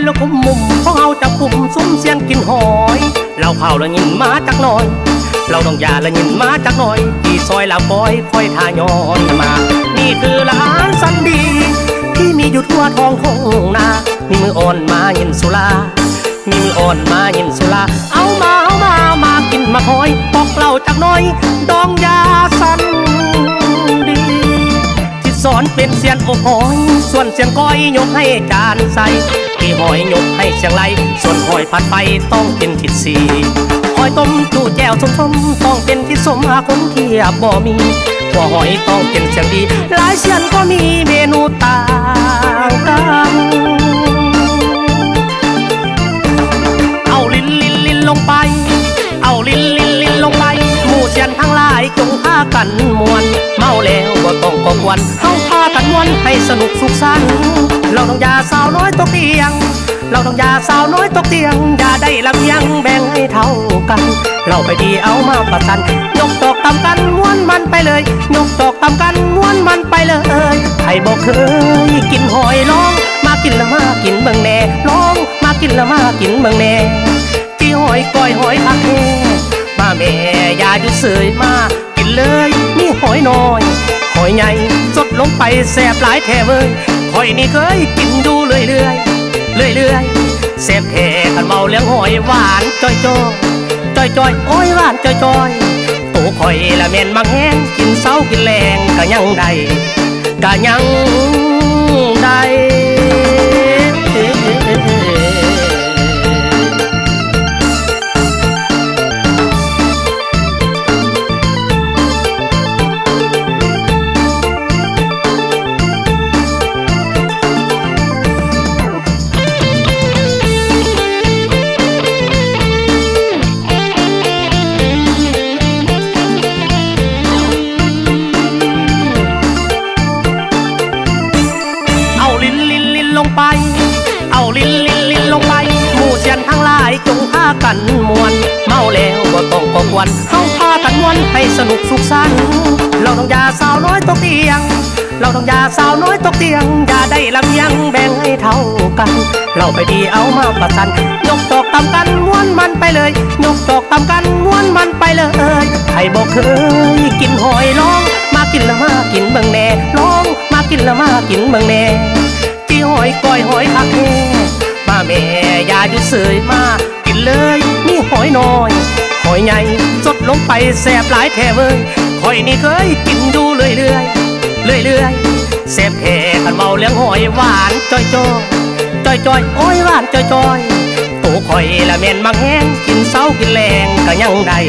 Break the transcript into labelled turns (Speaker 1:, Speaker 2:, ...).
Speaker 1: ลูกคุมมุมเพราะเอาจับกลุ่มซุ้มเสียนกินหอยเราเผาละยินมาจากหน่อยเราต้องยาละยินมาจากหน่อยที่ซอยละก้อยค่อยทายอนมานี่คือร้านสันดีที่มีอยู่ทั่วท้องทุ่งนามีมืออ่อนมายินสุรามีมืออ่อนมายินสุราเอามากินมาคอยปอกเราจากหน่อยดองยาสันดีที่สอนเป็นเสียนโอ้หอยส่วนเสียนก้อยยกให้จานใส่ที่หอยยกให้เชียงไรส่วนหอยผัดไปต้องเป็นทิศสีหอยต้มจูแจ่วส้มต้องเป็นทิศสมหาคนเทียบบ่มีหัวหอยต้องเป็นเชียงดีหลายเชียนก็มีเมนูต่างกันเอาลิ้นลงไปเอาลิ้นลงไปหมู่เชียนทั้งหลายจงพากันมวนเมาแล้วบ่ต้องก่อกวนเข้าพากันมวนให้สนุกสุขสันต์เราต้องยาสาวน้อยตกเตียงเราต้องยาสาวน้อยตกเตียงอย่าได้ลำยังแบ่งให้เท่ากันเราไปดีเอามาประชันยกตอกตำกันม้วนมันไปเลยยกตอกตำกันม้วนมันไปเลยใครบอกเคยกินหอยลองมากินละมากินเมืองแน่ลองมากินละมากินเมืองแน่ที่หอยก้อยหอยผักแห้มาแม่อย่าหยุดเสยมากินเลยนี่หอยน้อยหอยใหญ่สดลงไปแสบหลายแท้เว้ยหอยนี่เคยกินดูเรื่อยแสบแท้กันเมาเลี้ยงหอยหวานจ้อยโอ้ยหวานจ้อยตัวข่อยละเม่นบางแห้งกินเศร้ากินแรงก็ยังได้เอาลิ้นลงไปหมู่เชียนทั้งหลายจงพากันมวนเมาแล้วบ่ต้องก่อกวนเข้าพากันมวนให้สนุกสุขสันต์เราต้องยาสาวน้อยตกเตียงเราต้องยาสาวน้อยตกเตียงอย่าได้ลำยังแบ่งให้เท่ากันเราไปดีเอามาประชันยกตอกตำกันม้วนมันไปเลยยกตอกตำกันม้วนมันไปเลยใครบอกเคยกินหอยลองมากินละมากินเมืองแน่ลองมากินละมากินเมืองแน่ที่หอยก้อยหอยผักแห้มาแม่อย่าหยุดเสยมากินเลยนี่หอยน้อยหอยใหญ่สดลงไปแสบหลายแท้เว้ยหอยนี่เคยกินดูเรื่อยแสบแท้กันเมาเลี้ยงหอยหวานจ้อยโอ้ยหวานจ้อยตัวข่อยละเม่นบางแห้งกินเศร้ากินแรงก็ยังได้